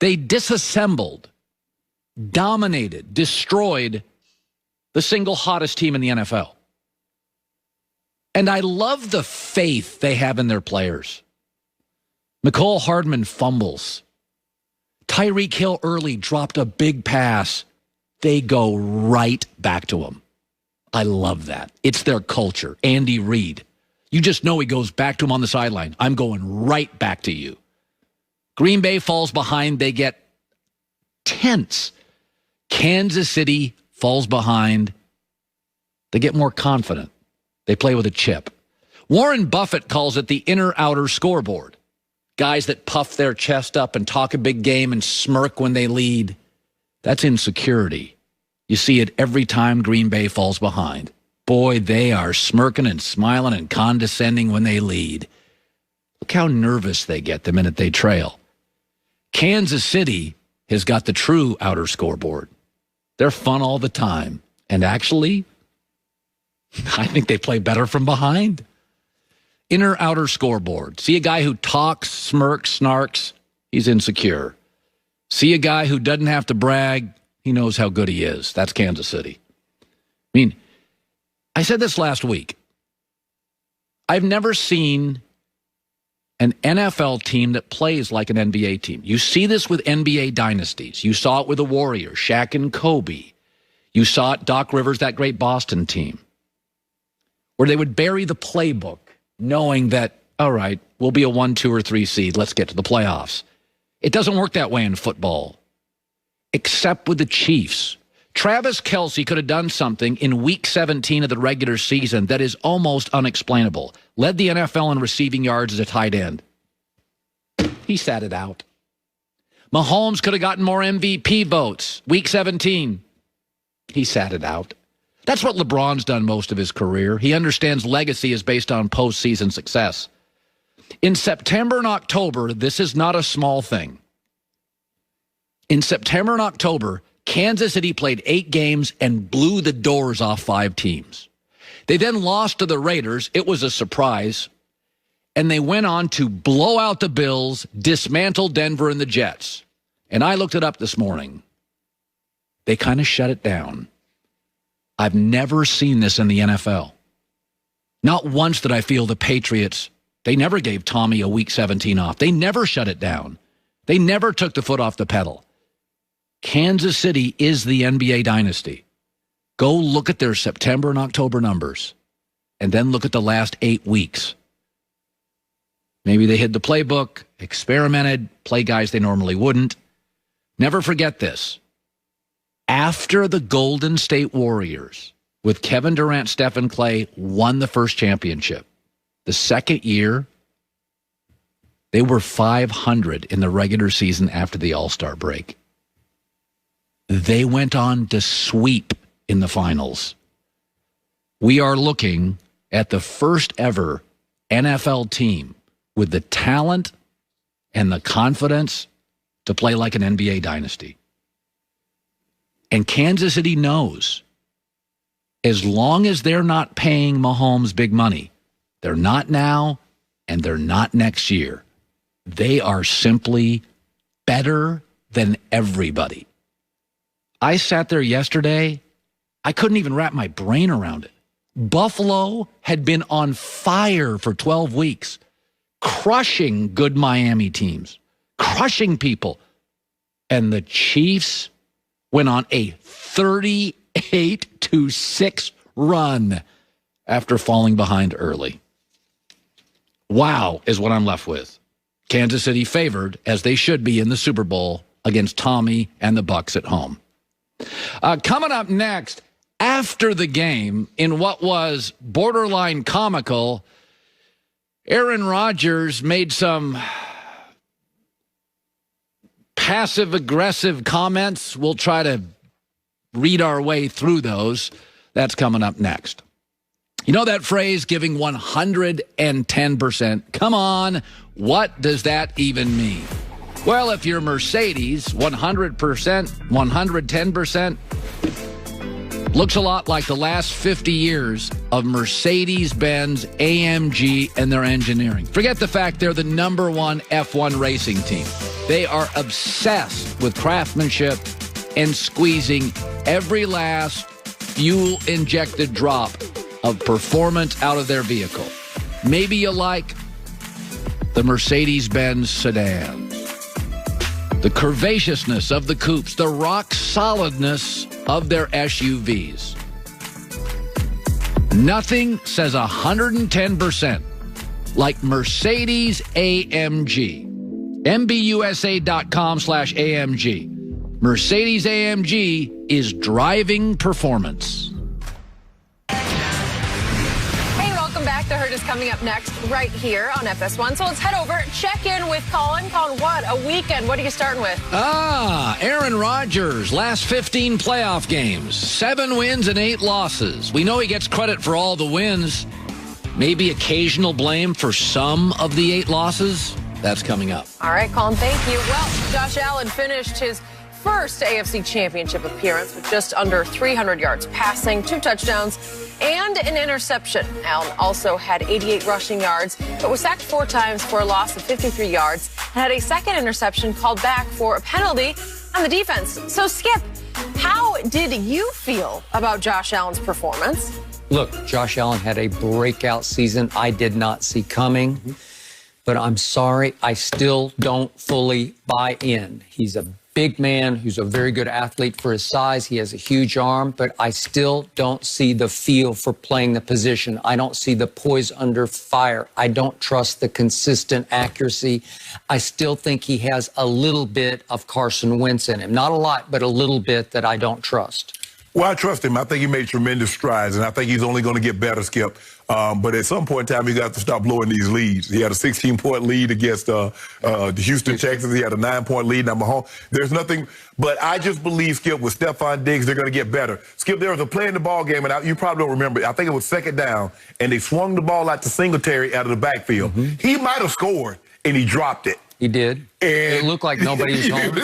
They disassembled, dominated, destroyed the single hottest team in the NFL. And I love the faith they have in their players. Mecole Hardman fumbles. Tyreek Hill early dropped a big pass. They go right back to him. I love that. It's their culture. Andy Reid. You just know he goes back to him on the sideline. I'm going right back to you. Green Bay falls behind. They get tense. Kansas City falls behind. They get more confident. They play with a chip. Warren Buffett calls it the inner-outer scoreboard. Guys that puff their chest up and talk a big game and smirk when they lead. That's insecurity. You see it every time Green Bay falls behind. Boy, they are smirking and smiling and condescending when they lead. Look how nervous they get the minute they trail. Kansas City has got the true outer scoreboard. They're fun all the time. And actually, I think they play better from behind. Inner-outer scoreboard. See a guy who talks, smirks, snarks, he's insecure. See a guy who doesn't have to brag, he knows how good he is. That's Kansas City. I mean, I said this last week. I've never seen an NFL team that plays like an NBA team. You see this with NBA dynasties. You saw it with the Warriors, Shaq and Kobe. You saw it, Doc Rivers, that great Boston team, where they would bury the playbook, knowing that, all right, we'll be a 1, 2, or 3 seed. Let's get to the playoffs. It doesn't work that way in football, except with the Chiefs. Travis Kelce could have done something in Week 17 of the regular season that is almost unexplainable. Led the NFL in receiving yards as a tight end. He sat it out. Mahomes could have gotten more MVP votes. Week 17. He sat it out. That's what LeBron's done most of his career. He understands legacy is based on postseason success. In September and October, this is not a small thing. In September and October, Kansas City played 8 games and blew the doors off 5 teams. They then lost to the Raiders. It was a surprise. And they went on to blow out the Bills, dismantle Denver and the Jets. And I looked it up this morning. They kind of shut it down. I've never seen this in the NFL. Not once did I feel the Patriots, they never gave Tommy a Week 17 off. They never shut it down. They never took the foot off the pedal. Kansas City is the NBA dynasty. Go look at their September and October numbers, and then look at the last 8 weeks. Maybe they hid the playbook, experimented, play guys they normally wouldn't. Never forget this. After the Golden State Warriors, with Kevin Durant, Stephen Clay, won the first championship, the second year, they were 500 in the regular season after the All-Star break. They went on to sweep in the finals. We are looking at the first ever NFL team with the talent and the confidence to play like an NBA dynasty. And Kansas City knows, as long as they're not paying Mahomes big money, they're not now and they're not next year, they are simply better than everybody. I sat there yesterday, I couldn't even wrap my brain around it. Buffalo had been on fire for 12 weeks, crushing good Miami teams, crushing people. And the Chiefs went on a 38-6 run after falling behind early. Wow is what I'm left with. Kansas City favored, as they should be in the Super Bowl, against Tommy and the Bucs at home. Coming up next, after the game, in what was borderline comical, Aaron Rodgers made some passive-aggressive comments. We'll try to read our way through those. That's coming up next. You know that phrase, giving 110%? Come on, what does that even mean? Well, if you're Mercedes, 100%, 110%, looks a lot like the last 50 years of Mercedes-Benz, AMG, and their engineering. Forget the fact they're the #1 F1 racing team. They are obsessed with craftsmanship and squeezing every last fuel-injected drop of performance out of their vehicle. Maybe you like the Mercedes-Benz sedan, the curvaceousness of the coupes, the rock-solidness of their SUVs. Nothing says 110% like Mercedes-AMG. MBUSA.com/AMG. Mercedes-AMG is driving performance. Hey, welcome back. The Herd is coming up next right here on FS1. So let's head over, check in with Colin. Colin, what a weekend. What are you starting with? Aaron Rodgers, last 15 playoff games, 7 wins and 8 losses. We know he gets credit for all the wins. Maybe occasional blame for some of the 8 losses. That's coming up. All right, Colin, thank you. Well, Josh Allen finished his first AFC Championship appearance with just under 300 yards passing, 2 touchdowns, and an interception. Allen also had 88 rushing yards, but was sacked 4 times for a loss of 53 yards, and had a second interception called back for a penalty on the defense. So, Skip, how did you feel about Josh Allen's performance? Look, Josh Allen had a breakout season I did not see coming. But I'm sorry, I still don't fully buy in. He's a big man who's a very good athlete for his size. He has a huge arm, but I still don't see the feel for playing the position. I don't see the poise under fire. I don't trust the consistent accuracy. I still think he has a little bit of Carson Wentz in him. Not a lot, but a little bit that I don't trust. Well, I trust him. I think he made tremendous strides, and I think he's only going to get better, Skip. But at some point in time, you got to stop blowing these leads. He had a 16-point lead against the Houston Texans. He had a 9-point lead. Now, Mahomes, there's nothing. But I just believe, Skip, with Stephon Diggs, they're going to get better. Skip, there was a play in the ball game, and you probably don't remember. I think it was 2nd down, and they swung the ball out to Singletary out of the backfield. He might have scored, and he dropped it. He did. And it looked like nobody was home.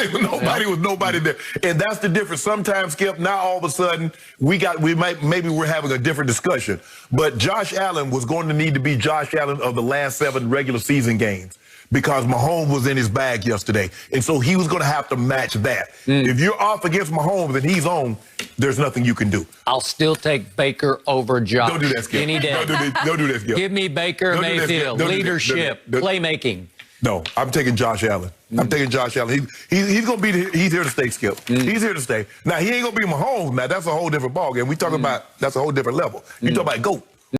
Nobody there. And that's the difference. Sometimes, Skip, now all of a sudden, maybe we're having a different discussion. But Josh Allen was going to need to be Josh Allen of the last 7 regular season games because Mahomes was in his bag yesterday. And so he was going to have to match that. If you're off against Mahomes and he's on, there's nothing you can do. I'll still take Baker over Josh. Don't do that, Skip. Any day. Don't do that, Skip. Give me Baker Mayfield. Leadership, playmaking. No, I'm taking Josh Allen. I'm taking Josh Allen. He's going to be he's here to stay, Skip. He's here to stay. Now, he ain't going to be Mahomes. Now, that's a whole different ballgame. We talking about that's a whole different level. You talking about GOAT.